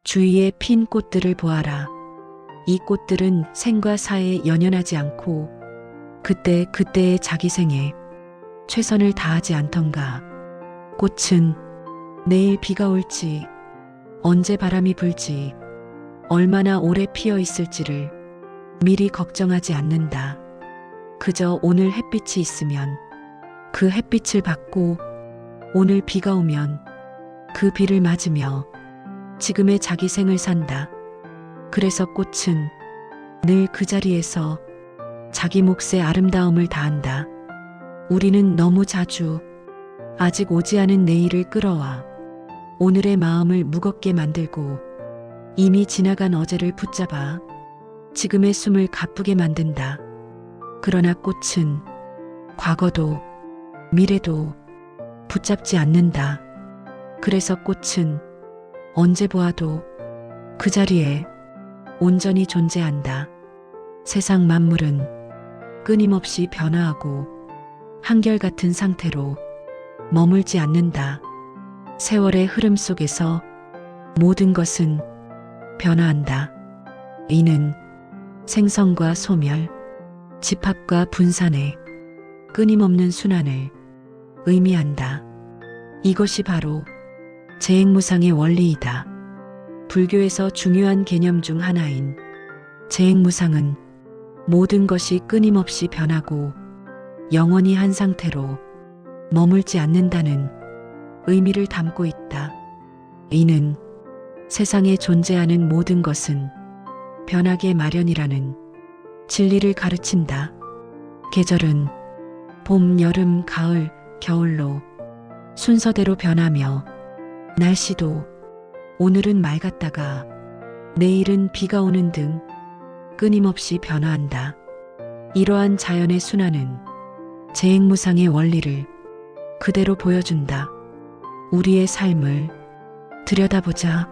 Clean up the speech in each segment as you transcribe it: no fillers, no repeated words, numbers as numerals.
주위에 핀 꽃들을 보아라. 이 꽃들은 생과 사에 연연하지 않고 그때의 자기 생에 최선을 다하지 않던가. 꽃은 내일 비가 올지, 언제 바람이 불지, 얼마나 오래 피어 있을지를 미리 걱정하지 않는다. 그저 오늘 햇빛이 있으면 그 햇빛을 받고, 오늘 비가 오면 그 비를 맞으며 지금의 자기 생을 산다. 그래서 꽃은 늘 그 자리에서 자기 몫의 아름다움을 다한다. 우리는 너무 자주 아직 오지 않은 내일을 끌어와 오늘의 마음을 무겁게 만들고, 이미 지나간 어제를 붙잡아 지금의 숨을 가쁘게 만든다. 그러나 꽃은 과거도 미래도 붙잡지 않는다. 그래서 꽃은 언제 보아도 그 자리에 온전히 존재한다. 세상 만물은 끊임없이 변화하고 한결같은 상태로 머물지 않는다. 세월의 흐름 속에서 모든 것은 변화한다. 이는 생성과 소멸, 집합과 분산의 끊임없는 순환을 의미한다. 이것이 바로 재행무상의 원리이다. 불교에서 중요한 개념 중 하나인 재행무상은 모든 것이 끊임없이 변하고 영원히 한 상태로 머물지 않는다는 의미를 담고 있다. 이는 세상에 존재하는 모든 것은 변하게 마련이라는 진리를 가르친다. 계절은 봄, 여름, 가을, 겨울로 순서대로 변하며, 날씨도 오늘은 맑았다가 내일은 비가 오는 등 끊임없이 변화한다. 이러한 자연의 순환은 재행무상의 원리를 그대로 보여준다. 우리의 삶을 들여다보자.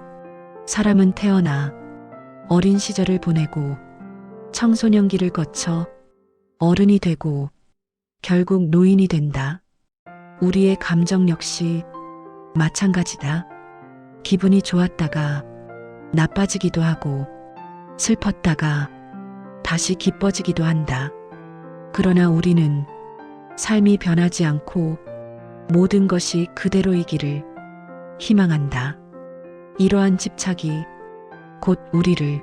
사람은 태어나 어린 시절을 보내고 청소년기를 거쳐 어른이 되고 결국 노인이 된다. 우리의 감정 역시 마찬가지다. 기분이 좋았다가 나빠지기도 하고, 슬펐다가 다시 기뻐지기도 한다. 그러나 우리는 삶이 변하지 않고 모든 것이 그대로이기를 희망한다. 이러한 집착이 곧 우리를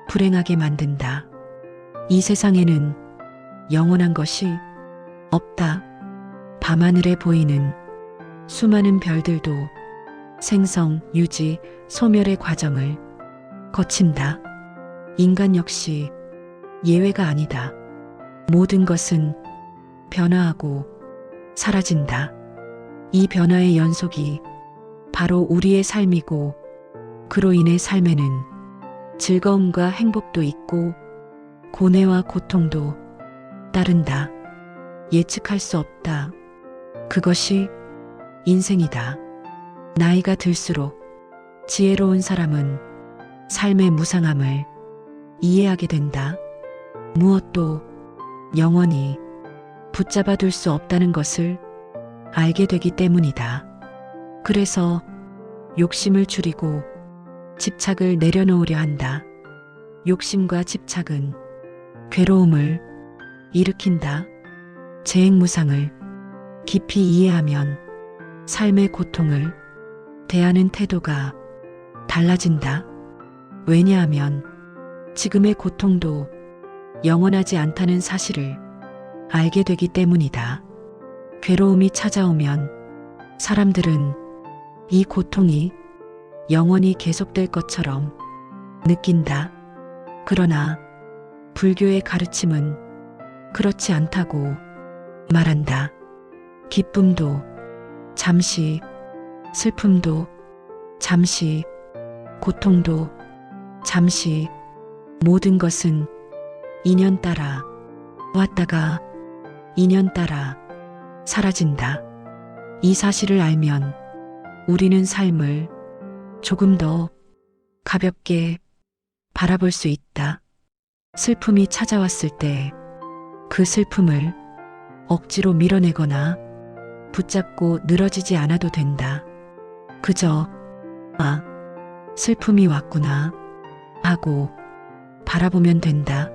불행하게 만든다. 이 세상에는 영원한 것이 없다. 밤하늘에 보이는 수많은 별들도 생성, 유지, 소멸의 과정을 거친다. 인간 역시 예외가 아니다. 모든 것은 변화하고 사라진다. 이 변화의 연속이 바로 우리의 삶이고, 그로 인해 삶에는 즐거움과 행복도 있고 고뇌와 고통도 따른다. 예측할 수 없다. 그것이 인생이다. 나이가 들수록 지혜로운 사람은 삶의 무상함을 이해하게 된다. 무엇도 영원히 붙잡아 둘 수 없다는 것을 알게 되기 때문이다. 그래서 욕심을 줄이고 집착을 내려놓으려 한다. 욕심과 집착은 괴로움을 일으킨다. 재행무상을 깊이 이해하면 삶의 고통을 대하는 태도가 달라진다. 왜냐하면 지금의 고통도 영원하지 않다는 사실을 알게 되기 때문이다. 괴로움이 찾아오면 사람들은 이 고통이 영원히 계속될 것처럼 느낀다. 그러나 불교의 가르침은 그렇지 않다고 말한다. 기쁨도 잠시, 슬픔도 잠시, 고통도 잠시, 모든 것은 인연 따라 왔다가 인연 따라 사라진다. 이 사실을 알면 우리는 삶을 조금 더 가볍게 바라볼 수 있다. 슬픔이 찾아왔을 때 그 슬픔을 억지로 밀어내거나 붙잡고 늘어지지 않아도 된다. 그저 슬픔이 왔구나 하고 바라보면 된다.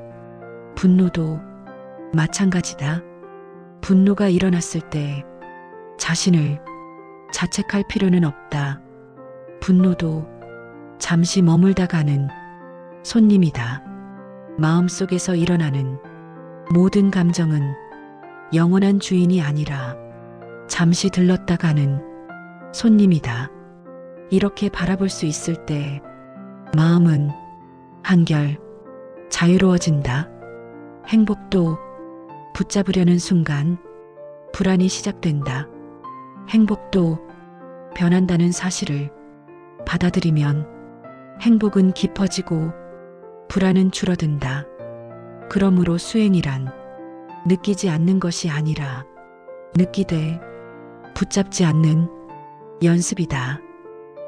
분노도 마찬가지다. 분노가 일어났을 때 자신을 자책할 필요는 없다. 분노도 잠시 머물다 가는 손님이다. 마음속에서 일어나는 모든 감정은 영원한 주인이 아니라 잠시 들렀다 가는 손님이다. 이렇게 바라볼 수 있을 때 마음은 한결 자유로워진다. 행복도 붙잡으려는 순간 불안이 시작된다. 행복도 변한다는 사실을 받아들이면 행복은 깊어지고 불안은 줄어든다. 그러므로 수행이란 느끼지 않는 것이 아니라 느끼되 붙잡지 않는 연습이다.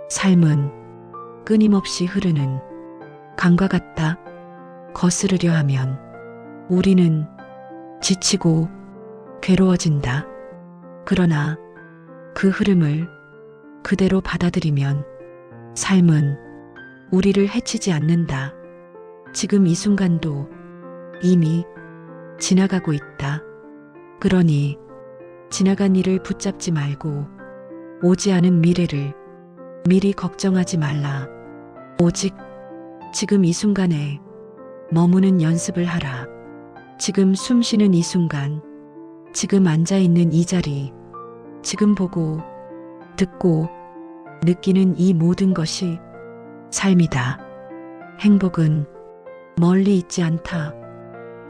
삶은 끊임없이 흐르는 강과 같다. 거스르려 하면 우리는 지치고 괴로워진다. 그러나 그 흐름을 그대로 받아들이면 삶은 우리를 해치지 않는다. 지금 이 순간도 이미 지나가고 있다. 그러니 지나간 일을 붙잡지 말고 오지 않은 미래를 미리 걱정하지 말라. 오직 지금 이 순간에 머무는 연습을 하라. 지금 숨 쉬는 이 순간, 지금 앉아있는 이 자리, 지금 보고, 듣고, 느끼는 이 모든 것이 삶이다. 행복은 멀리 있지 않다.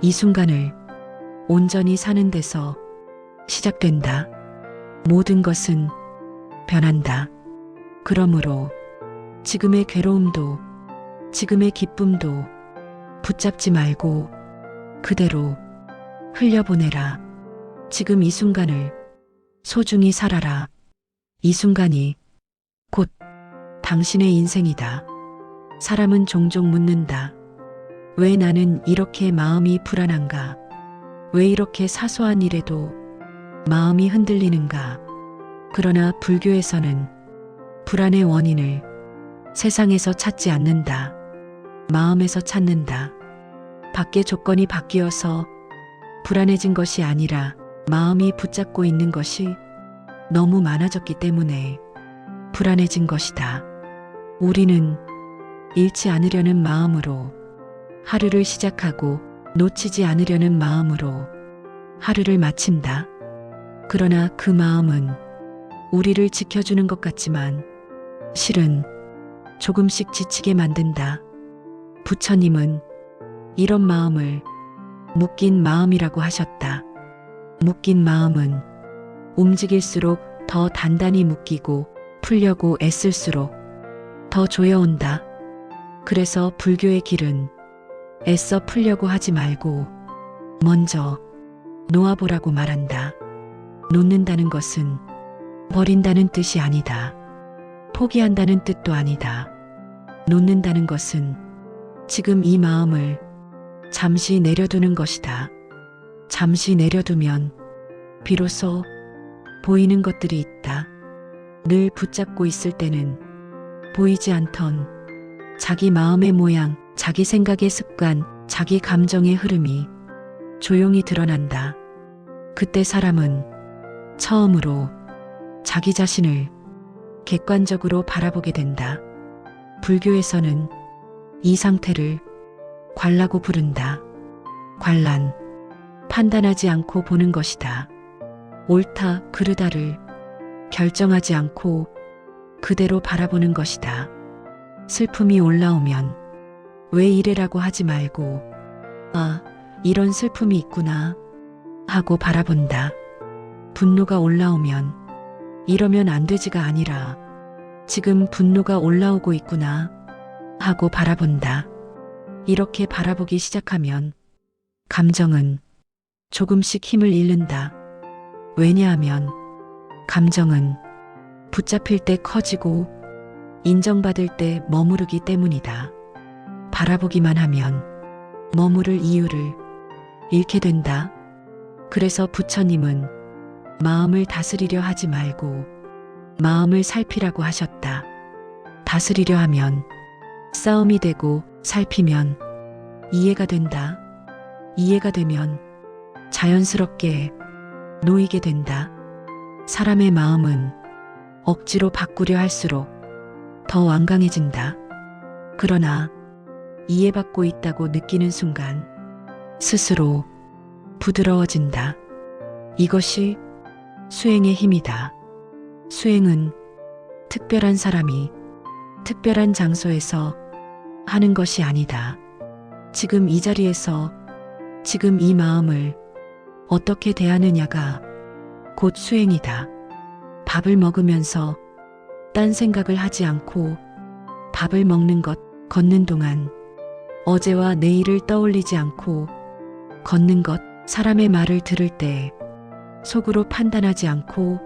이 순간을 온전히 사는 데서 시작된다. 모든 것은 변한다. 그러므로 지금의 괴로움도 지금의 기쁨도 붙잡지 말고 그대로 흘려보내라. 지금 이 순간을 소중히 살아라. 이 순간이 곧 당신의 인생이다. 사람은 종종 묻는다. 왜 나는 이렇게 마음이 불안한가? 왜 이렇게 사소한 일에도 마음이 흔들리는가? 그러나 불교에서는 불안의 원인을 세상에서 찾지 않는다. 마음에서 찾는다. 밖의 조건이 바뀌어서 불안해진 것이 아니라 마음이 붙잡고 있는 것이 너무 많아졌기 때문에 불안해진 것이다. 우리는 잃지 않으려는 마음으로 하루를 시작하고 놓치지 않으려는 마음으로 하루를 마친다. 그러나 그 마음은 우리를 지켜주는 것 같지만 실은 조금씩 지치게 만든다. 부처님은 이런 마음을 묶인 마음이라고 하셨다. 묶인 마음은 움직일수록 더 단단히 묶이고 풀려고 애쓸수록 더 조여온다. 그래서 불교의 길은 애써 풀려고 하지 말고 먼저 놓아보라고 말한다. 놓는다는 것은 버린다는 뜻이 아니다. 포기한다는 뜻도 아니다. 놓는다는 것은 지금 이 마음을 잠시 내려두는 것이다. 잠시 내려두면 비로소 보이는 것들이 있다. 늘 붙잡고 있을 때는 보이지 않던 자기 마음의 모양, 자기 생각의 습관, 자기 감정의 흐름이 조용히 드러난다. 그때 사람은 처음으로 자기 자신을 객관적으로 바라보게 된다. 불교에서는 이 상태를 관라고 부른다. 관란, 판단하지 않고 보는 것이다. 옳다, 그르다를 결정하지 않고 그대로 바라보는 것이다. 슬픔이 올라오면 왜 이래라고 하지 말고 아, 이런 슬픔이 있구나 하고 바라본다. 분노가 올라오면 이러면 안 되지가 아니라 지금 분노가 올라오고 있구나 하고 바라본다. 이렇게 바라보기 시작하면 감정은 조금씩 힘을 잃는다. 왜냐하면 감정은 붙잡힐 때 커지고 인정받을 때 머무르기 때문이다. 바라보기만 하면 머무를 이유를 잃게 된다. 그래서 부처님은 마음을 다스리려 하지 말고 마음을 살피라고 하셨다. 다스리려 하면 싸움이 되고 살피면 이해가 된다. 이해가 되면 자연스럽게 놓이게 된다. 사람의 마음은 억지로 바꾸려 할수록 더 완강해진다. 그러나 이해받고 있다고 느끼는 순간 스스로 부드러워진다. 이것이 수행의 힘이다. 수행은 특별한 사람이 특별한 장소에서 하는 것이 아니다. 지금 이 자리에서 지금 이 마음을 어떻게 대하느냐가 곧 수행이다. 밥을 먹으면서 딴 생각을 하지 않고 밥을 먹는 것, 걷는 동안 어제와 내일을 떠올리지 않고 걷는 것, 사람의 말을 들을 때 속으로 판단하지 않고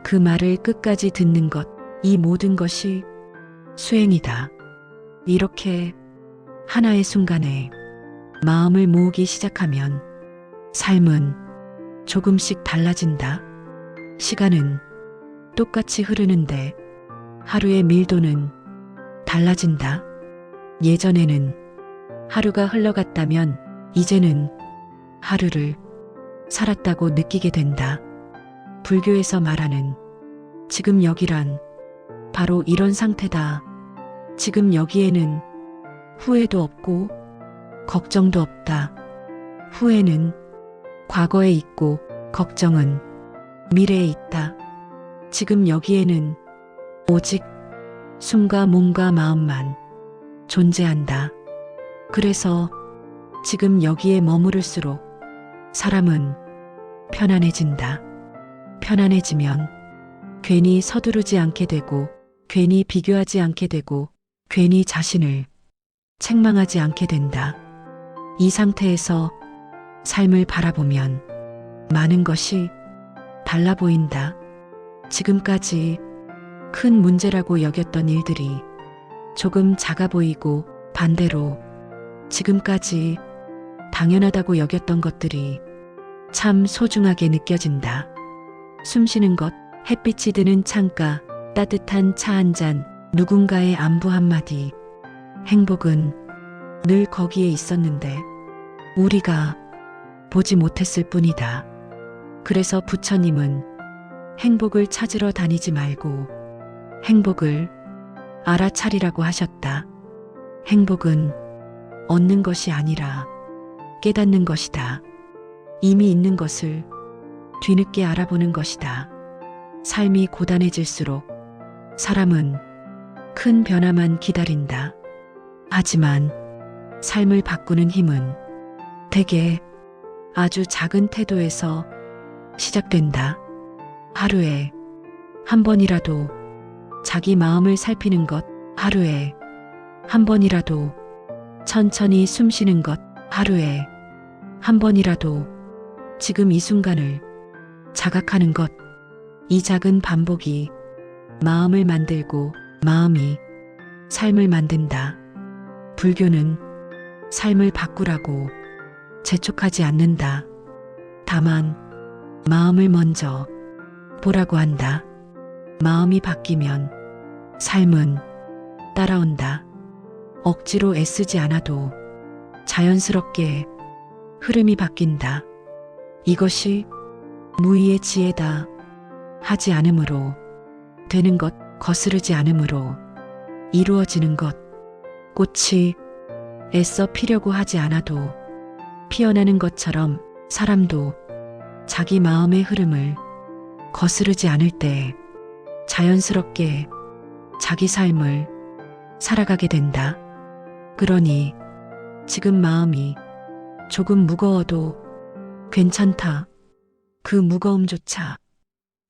그 말을 끝까지 듣는 것, 이 모든 것이 수행이다. 이렇게 하나의 순간에 마음을 모으기 시작하면 삶은 조금씩 달라진다. 시간은 똑같이 흐르는데 하루의 밀도는 달라진다. 예전에는 하루가 흘러갔다면 이제는 하루를 살았다고 느끼게 된다. 불교에서 말하는 지금 여기란 바로 이런 상태다. 지금 여기에는 후회도 없고 걱정도 없다. 후회는 과거에 있고 걱정은 미래에 있다. 지금 여기에는 오직 숨과 몸과 마음만 존재한다. 그래서 지금 여기에 머무를수록 사람은 편안해진다. 편안해지면 괜히 서두르지 않게 되고 괜히 비교하지 않게 되고 괜히 자신을 책망하지 않게 된다. 이 상태에서 삶을 바라보면 많은 것이 달라 보인다. 지금까지 큰 문제라고 여겼던 일들이 조금 작아 보이고 반대로 지금까지 당연하다고 여겼던 것들이 참 소중하게 느껴진다. 숨쉬는 것, 햇빛이 드는 창가, 따뜻한 차 한 잔, 누군가의 안부 한마디. 행복은 늘 거기에 있었는데 우리가 보지 못했을 뿐이다. 그래서 부처님은 행복을 찾으러 다니지 말고 행복을 알아차리라고 하셨다. 행복은 얻는 것이 아니라 깨닫는 것이다. 이미 있는 것을 뒤늦게 알아보는 것이다. 삶이 고단해질수록 사람은 큰 변화만 기다린다. 하지만 삶을 바꾸는 힘은 대개 아주 작은 태도에서 시작된다. 하루에 한 번이라도 자기 마음을 살피는 것, 하루에 한 번이라도 천천히 숨 쉬는 것, 하루에 한 번이라도 지금 이 순간을 자각하는 것, 이 작은 반복이 마음을 만들고 마음이 삶을 만든다. 불교는 삶을 바꾸라고 재촉하지 않는다. 다만 마음을 먼저 보라고 한다. 마음이 바뀌면 삶은 따라온다. 억지로 애쓰지 않아도 자연스럽게 흐름이 바뀐다. 이것이 무의의 지혜다. 하지 않음으로 되는 것, 거스르지 않음으로 이루어지는 것. 꽃이 애써 피려고 하지 않아도 피어나는 것처럼 사람도 자기 마음의 흐름을 거스르지 않을 때 자연스럽게 자기 삶을 살아가게 된다. 그러니 지금 마음이 조금 무거워도 괜찮다. 그 무거움조차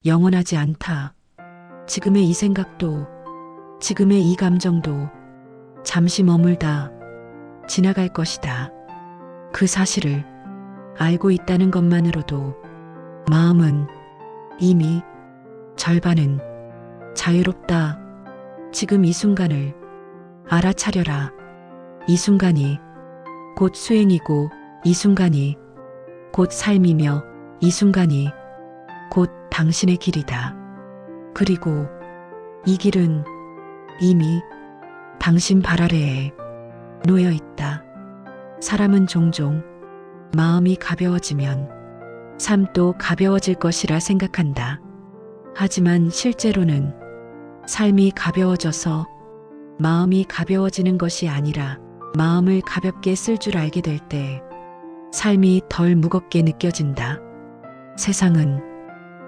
영원하지 않다. 지금의 이 생각도 지금의 이 감정도 잠시 머물다 지나갈 것이다. 그 사실을 알고 있다는 것만으로도 마음은 이미 절반은 자유롭다. 지금 이 순간을 알아차려라. 이 순간이 곧 수행이고 이 순간이 곧 삶이며 이 순간이 곧 당신의 길이다. 그리고 이 길은 이미 당신 발 아래에 놓여 있다. 사람은 종종 마음이 가벼워지면 삶도 가벼워질 것이라 생각한다. 하지만 실제로는 삶이 가벼워져서 마음이 가벼워지는 것이 아니라 마음을 가볍게 쓸 줄 알게 될 때 삶이 덜 무겁게 느껴진다. 세상은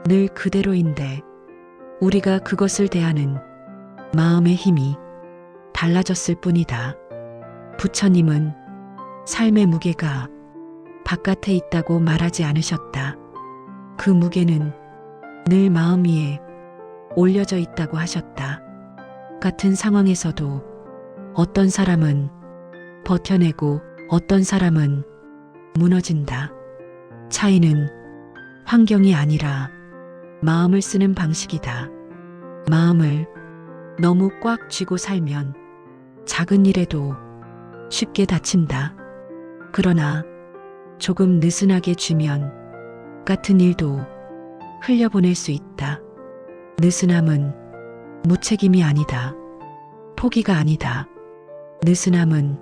늘 그대로인데 우리가 그것을 대하는 마음의 힘이 달라졌을 뿐이다. 부처님은 삶의 무게가 바깥에 있다고 말하지 않으셨다. 그 무게는 늘 마음 위에 올려져 있다고 하셨다. 같은 상황에서도 어떤 사람은 버텨내고 어떤 사람은 무너진다. 차이는 환경이 아니라 마음을 쓰는 방식이다. 마음을 너무 꽉 쥐고 살면 작은 일에도 쉽게 다친다. 그러나 조금 느슨하게 쥐면 같은 일도 흘려보낼 수 있다. 느슨함은 무책임이 아니다. 포기가 아니다. 느슨함은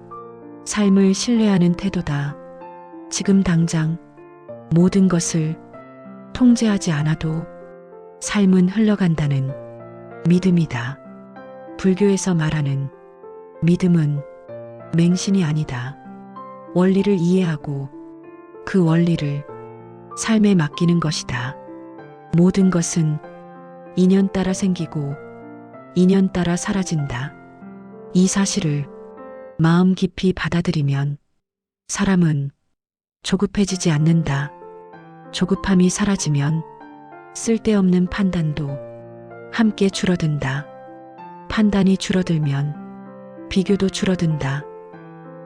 삶을 신뢰하는 태도다. 지금 당장 모든 것을 통제하지 않아도 삶은 흘러간다는 믿음이다. 불교에서 말하는 믿음은 맹신이 아니다. 원리를 이해하고 그 원리를 삶에 맡기는 것이다. 모든 것은 인연 따라 생기고 인연 따라 사라진다. 이 사실을 마음 깊이 받아들이면 사람은 조급해지지 않는다. 조급함이 사라지면 쓸데없는 판단도 함께 줄어든다. 판단이 줄어들면 비교도 줄어든다.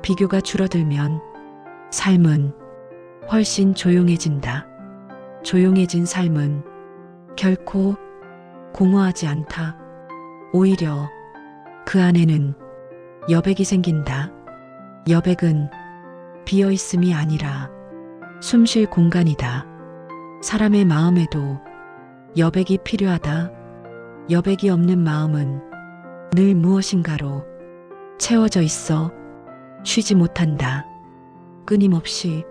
비교가 줄어들면 삶은 훨씬 조용해진다. 조용해진 삶은 결코 공허하지 않다. 오히려 그 안에는 여백이 생긴다. 여백은 비어있음이 아니라 숨 쉴 공간이다. 사람의 마음에도 여백이 필요하다. 여백이 없는 마음은 늘 무엇인가로 채워져 있어 쉬지 못한다. 끊임없이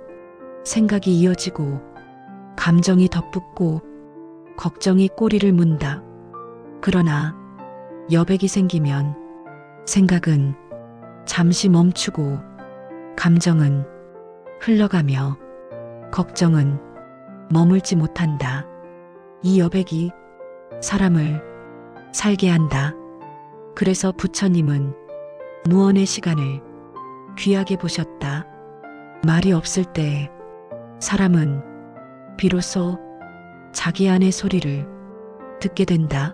생각이 이어지고 감정이 덧붙고 걱정이 꼬리를 문다. 그러나 여백이 생기면 생각은 잠시 멈추고 감정은 흘러가며 걱정은 머물지 못한다. 이 여백이 사람을 살게 한다. 그래서 부처님은 무언의 시간을 귀하게 보셨다. 말이 없을 때 사람은 비로소 자기 안의 소리를 듣게 된다.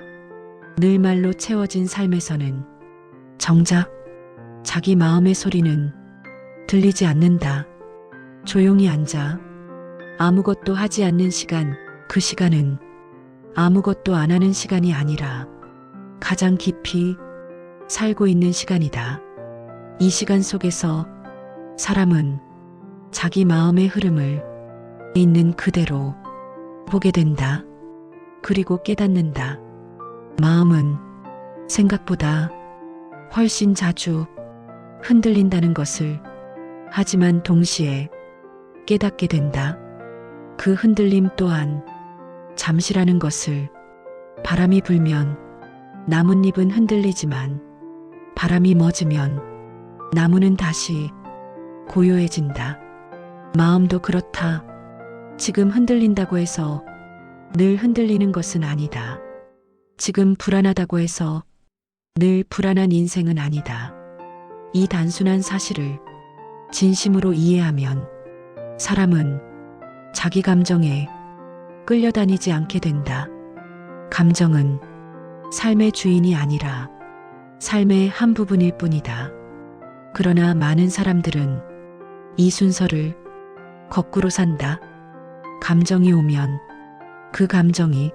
늘 말로 채워진 삶에서는 정작 자기 마음의 소리는 들리지 않는다. 조용히 앉아 아무것도 하지 않는 시간, 그 시간은 아무것도 안 하는 시간이 아니라 가장 깊이 살고 있는 시간이다. 이 시간 속에서 사람은 자기 마음의 흐름을 있는 그대로 보게 된다. 그리고 깨닫는다. 마음은 생각보다 훨씬 자주 흔들린다는 것을. 하지만 동시에 깨닫게 된다. 그 흔들림 또한 잠시라는 것을. 바람이 불면 나뭇잎은 흔들리지만 바람이 멎으면 나무는 다시 고요해진다. 마음도 그렇다. 지금 흔들린다고 해서 늘 흔들리는 것은 아니다. 지금 불안하다고 해서 늘 불안한 인생은 아니다. 이 단순한 사실을 진심으로 이해하면 사람은 자기 감정에 끌려다니지 않게 된다. 감정은 삶의 주인이 아니라 삶의 한 부분일 뿐이다. 그러나 많은 사람들은 이 순서를 거꾸로 산다. 감정이 오면 그 감정이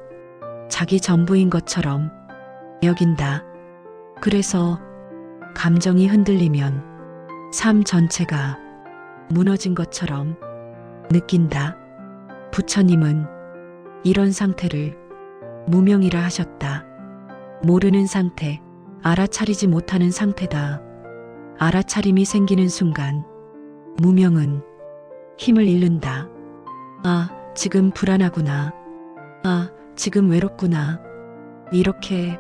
자기 전부인 것처럼 여긴다. 그래서 감정이 흔들리면 삶 전체가 무너진 것처럼 느낀다. 부처님은 이런 상태를 무명이라 하셨다. 모르는 상태, 알아차리지 못하는 상태다. 알아차림이 생기는 순간 무명은 힘을 잃는다. 아, 지금 불안하구나. 아, 지금 외롭구나. 이렇게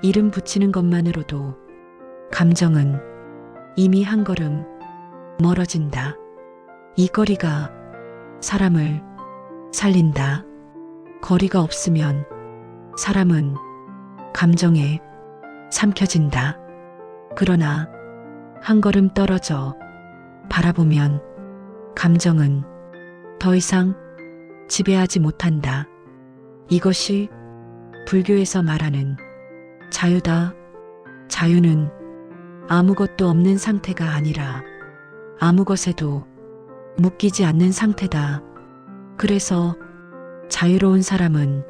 이름 붙이는 것만으로도 감정은 이미 한 걸음 멀어진다. 이 거리가 사람을 살린다. 거리가 없으면 사람은 감정에 삼켜진다. 그러나 한 걸음 떨어져 바라보면 감정은 더 이상 지배하지 못한다. 이것이 불교에서 말하는 자유다. 자유는 아무것도 없는 상태가 아니라 아무것에도 묶이지 않는 상태다. 그래서 자유로운 사람은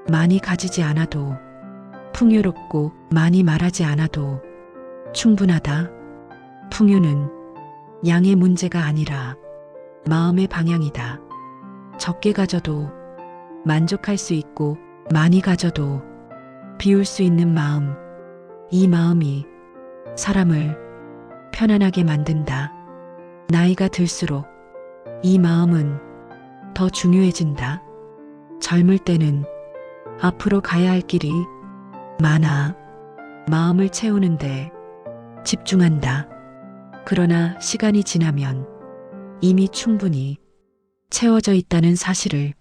많이 가지지 않아도 풍요롭고 많이 말하지 않아도 충분하다. 풍요는 양의 문제가 아니라 마음의 방향이다. 적게 가져도 만족할 수 있고 많이 가져도 비울 수 있는 마음, 이 마음이 사람을 편안하게 만든다. 나이가 들수록 이 마음은 더 중요해진다. 젊을 때는 앞으로 가야 할 길이 많아 마음을 채우는데 집중한다. 그러나 시간이 지나면 이미 충분히 채워져 있다는 사실을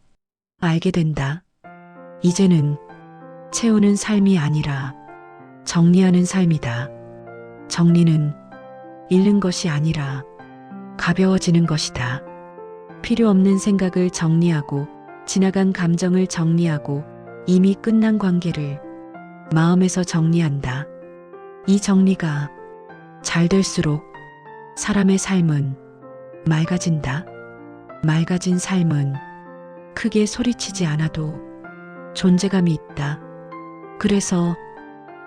알게 된다. 이제는 채우는 삶이 아니라 정리하는 삶이다. 정리는 잃는 것이 아니라 가벼워지는 것이다. 필요 없는 생각을 정리하고 지나간 감정을 정리하고 이미 끝난 관계를 마음에서 정리한다. 이 정리가 잘 될수록 사람의 삶은 맑아진다. 맑아진 삶은 크게 소리치지 않아도 존재감이 있다. 그래서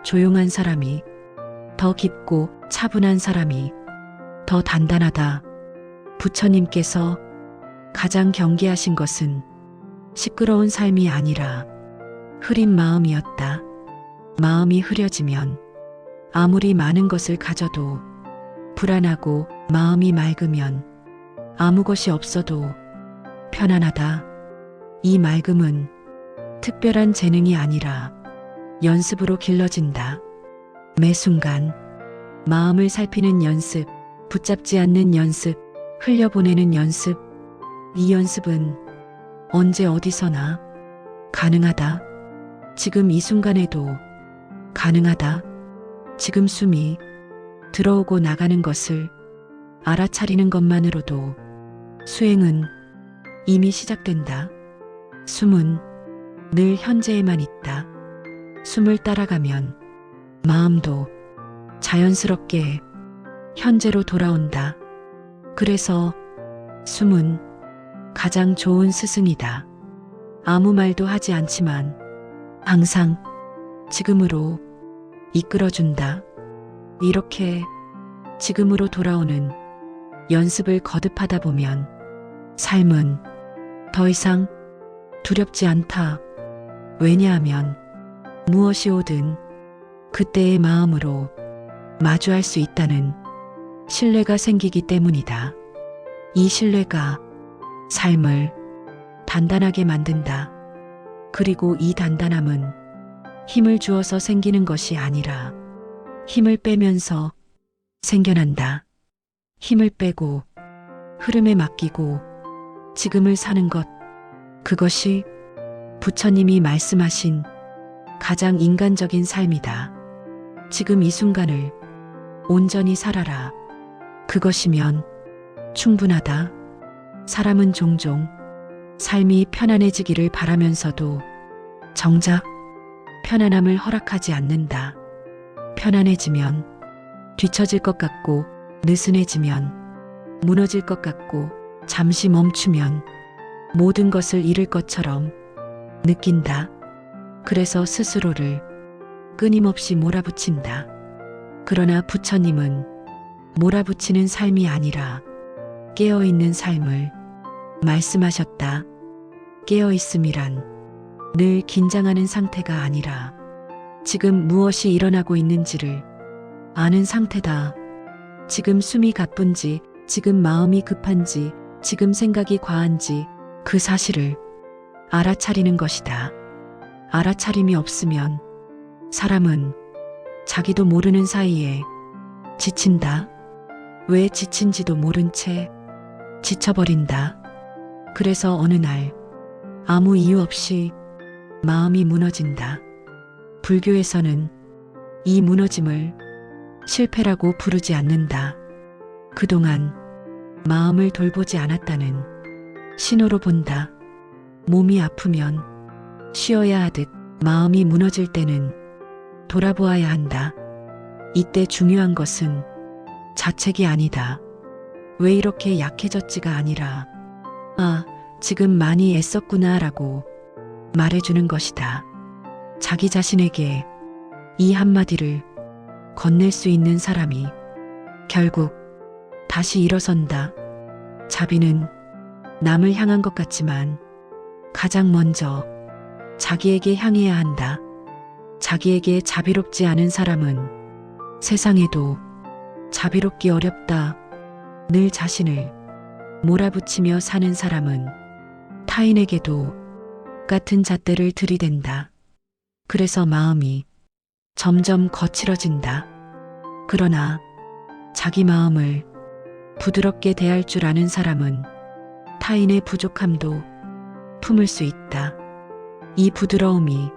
조용한 사람이 더 깊고 차분한 사람이 더 단단하다. 부처님께서 가장 경계하신 것은 시끄러운 삶이 아니라 흐린 마음이었다. 마음이 흐려지면 아무리 많은 것을 가져도 불안하고 마음이 맑으면 아무 것이 없어도 편안하다. 이 맑음은 특별한 재능이 아니라 연습으로 길러진다. 매 순간 마음을 살피는 연습, 붙잡지 않는 연습, 흘려보내는 연습. 이 연습은 언제 어디서나 가능하다. 지금 이 순간에도 가능하다. 지금 숨이 들어오고 나가는 것을 알아차리는 것만으로도 수행은 이미 시작된다. 숨은 늘 현재에만 있다. 숨을 따라가면 마음도 자연스럽게 현재로 돌아온다. 그래서 숨은 가장 좋은 스승이다. 아무 말도 하지 않지만 항상 지금으로 이끌어준다. 이렇게 지금으로 돌아오는 연습을 거듭하다 보면 삶은 더 이상 두렵지 않다. 왜냐하면 무엇이 오든 그때의 마음으로 마주할 수 있다는 신뢰가 생기기 때문이다. 이 신뢰가 삶을 단단하게 만든다. 그리고 이 단단함은 힘을 주어서 생기는 것이 아니라 힘을 빼면서 생겨난다. 힘을 빼고 흐름에 맡기고 지금을 사는 것, 그것이 부처님이 말씀하신 가장 인간적인 삶이다. 지금 이 순간을 온전히 살아라. 그것이면 충분하다. 사람은 종종 삶이 편안해지기를 바라면서도 정작 편안함을 허락하지 않는다. 편안해지면 뒤처질 것 같고 느슨해지면 무너질 것 같고 잠시 멈추면 모든 것을 잃을 것처럼 느낀다. 그래서 스스로를 끊임없이 몰아붙인다. 그러나 부처님은 몰아붙이는 삶이 아니라 깨어있는 삶을 말씀하셨다. 깨어있음이란 늘 긴장하는 상태가 아니라 지금 무엇이 일어나고 있는지를 아는 상태다. 지금 숨이 가쁜지, 지금 마음이 급한지, 지금 생각이 과한지 그 사실을 알아차리는 것이다. 알아차림이 없으면 사람은 자기도 모르는 사이에 지친다. 왜 지친지도 모른 채 지쳐버린다. 그래서 어느 날 아무 이유 없이 마음이 무너진다. 불교에서는 이 무너짐을 실패라고 부르지 않는다. 그동안 마음을 돌보지 않았다는 신호로 본다. 몸이 아프면 쉬어야 하듯 마음이 무너질 때는 돌아보아야 한다. 이때 중요한 것은 자책이 아니다. 왜 이렇게 약해졌지가 아니라 아, 지금 많이 애썼구나 라고 말해주는 것이다. 자기 자신에게 이 한마디를 건넬 수 있는 사람이 결국 다시 일어선다. 자비는 남을 향한 것 같지만 가장 먼저 자기에게 향해야 한다. 자기에게 자비롭지 않은 사람은 세상에도 자비롭기 어렵다. 늘 자신을 몰아붙이며 사는 사람은 타인에게도 같은 잣대를 들이댄다. 그래서 마음이 점점 거칠어진다. 그러나 자기 마음을 부드럽게 대할 줄 아는 사람은 타인의 부족함도 품을 수 있다. 이 부드러움이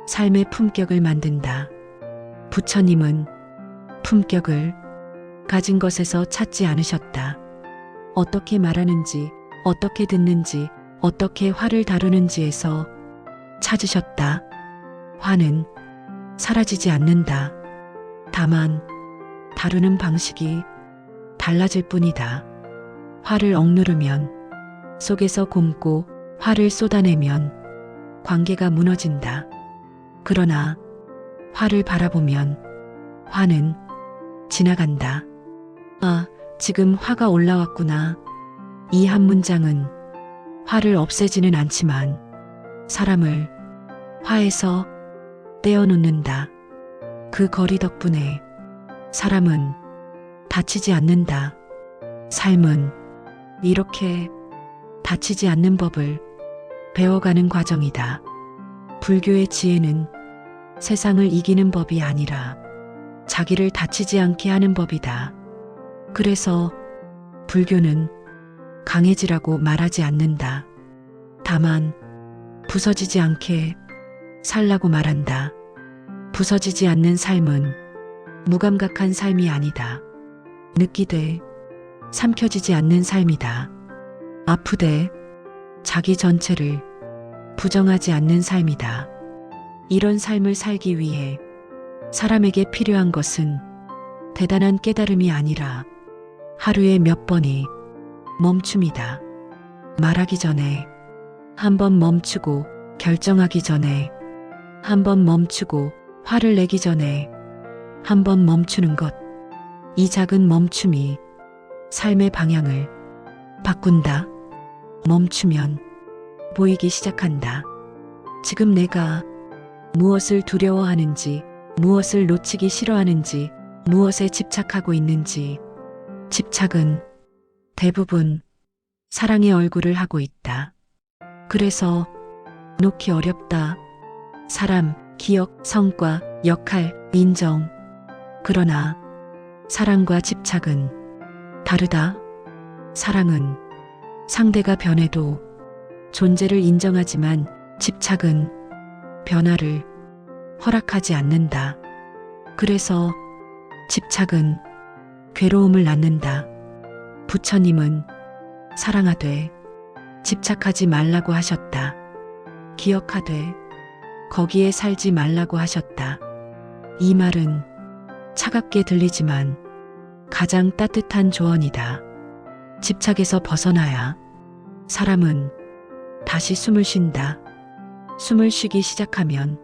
삶의 품격을 만든다. 부처님은 품격을 가진 것에서 찾지 않으셨다. 어떻게 말하는지, 어떻게 듣는지, 어떻게 화를 다루는지에서 찾으셨다. 화는 사라지지 않는다. 다만 다루는 방식이 달라질 뿐이다. 화를 억누르면 속에서 곪고 화를 쏟아내면 관계가 무너진다. 그러나 화를 바라보면 화는 지나간다. 아, 지금 화가 올라왔구나. 이 한 문장은 화를 없애지는 않지만 사람을 화에서 떼어놓는다. 그 거리 덕분에 사람은 다치지 않는다. 삶은 이렇게 다치지 않는 법을 배워가는 과정이다. 불교의 지혜는 세상을 이기는 법이 아니라 자기를 다치지 않게 하는 법이다. 그래서 불교는 강해지라고 말하지 않는다. 다만 부서지지 않게 살라고 말한다. 부서지지 않는 삶은 무감각한 삶이 아니다. 느끼되 삼켜지지 않는 삶이다. 아프되 자기 전체를 부정하지 않는 삶이다. 이런 삶을 살기 위해 사람에게 필요한 것은 대단한 깨달음이 아니라 하루에 몇 번의 멈춤이다. 말하기 전에 한 번 멈추고, 결정하기 전에 한 번 멈추고, 화를 내기 전에 한 번 멈추는 것. 이 작은 멈춤이 삶의 방향을 바꾼다. 멈추면 보이기 시작한다. 지금 내가 무엇을 두려워하는지, 무엇을 놓치기 싫어하는지, 무엇에 집착하고 있는지. 집착은 대부분 사랑의 얼굴을 하고 있다. 그래서 놓기 어렵다. 사람, 기억, 성과, 역할, 인정. 그러나 사랑과 집착은 다르다. 사랑은 상대가 변해도 존재를 인정하지만 집착은 변화를 허락하지 않는다. 그래서 집착은 괴로움을 낳는다. 부처님은 사랑하되 집착하지 말라고 하셨다. 기억하되 거기에 살지 말라고 하셨다. 이 말은 차갑게 들리지만 가장 따뜻한 조언이다. 집착에서 벗어나야 사람은 다시 숨을 쉰다. 숨을 쉬기 시작하면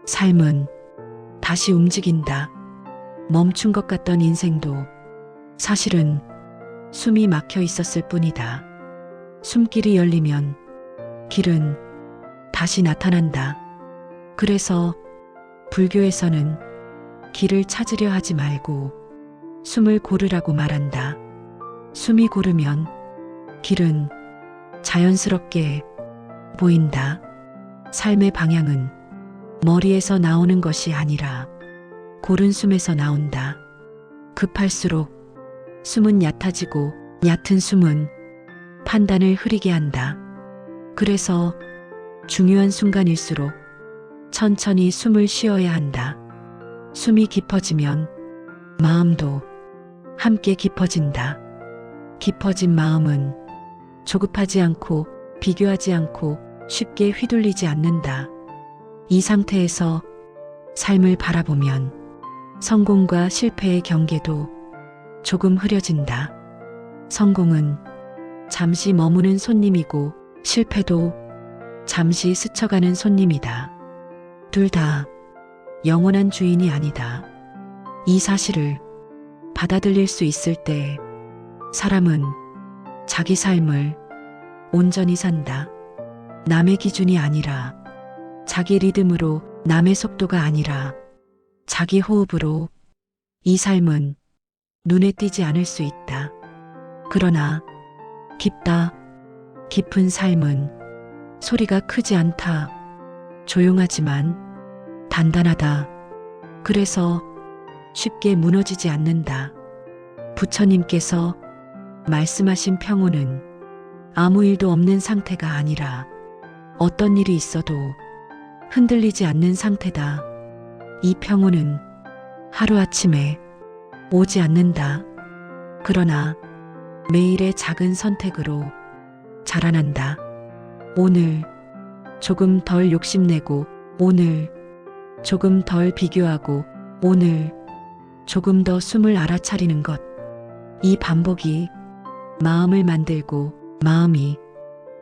삶은 다시 움직인다. 멈춘 것 같던 인생도 사실은 숨이 막혀 있었을 뿐이다. 숨길이 열리면 길은 다시 나타난다. 그래서 불교에서는 길을 찾으려 하지 말고 숨을 고르라고 말한다. 숨이 고르면 길은 자연스럽게 보인다. 삶의 방향은 머리에서 나오는 것이 아니라 고른 숨에서 나온다. 급할수록 숨은 얕아지고 얕은 숨은 판단을 흐리게 한다. 그래서 중요한 순간일수록 천천히 숨을 쉬어야 한다. 숨이 깊어지면 마음도 함께 깊어진다. 깊어진 마음은 조급하지 않고 비교하지 않고 쉽게 휘둘리지 않는다. 이 상태에서 삶을 바라보면 성공과 실패의 경계도 조금 흐려진다. 성공은 잠시 머무는 손님이고 실패도 잠시 스쳐가는 손님이다. 둘 다 영원한 주인이 아니다. 이 사실을 받아들일 수 있을 때 사람은 자기 삶을 온전히 산다. 남의 기준이 아니라 자기 리듬으로, 남의 속도가 아니라 자기 호흡으로. 이 삶은 눈에 띄지 않을 수 있다. 그러나 깊다. 깊은 삶은 소리가 크지 않다. 조용하지만 단단하다. 그래서 쉽게 무너지지 않는다. 부처님께서 말씀하신 평온은 아무 일도 없는 상태가 아니라 어떤 일이 있어도 흔들리지 않는 상태다. 이 평온은 하루아침에 오지 않는다. 그러나 매일의 작은 선택으로 자라난다. 오늘 조금 덜 욕심내고, 오늘 조금 덜 비교하고, 오늘 조금 더 숨을 알아차리는 것. 이 반복이 마음을 만들고 마음이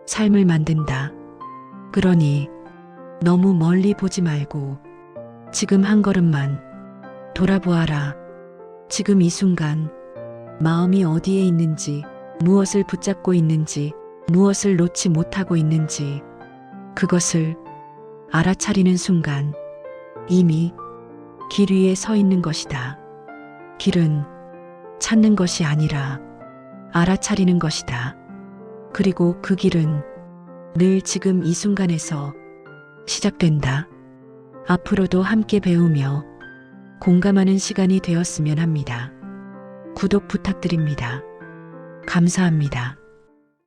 삶을 만든다. 그러니 너무 멀리 보지 말고 지금 한 걸음만 돌아보아라. 지금 이 순간 마음이 어디에 있는지, 무엇을 붙잡고 있는지, 무엇을 놓지 못하고 있는지, 그것을 알아차리는 순간 이미 길 위에 서 있는 것이다. 길은 찾는 것이 아니라 알아차리는 것이다. 그리고 그 길은 늘 지금 이 순간에서 시작된다. 앞으로도 함께 배우며 공감하는 시간이 되었으면 합니다. 구독 부탁드립니다. 감사합니다.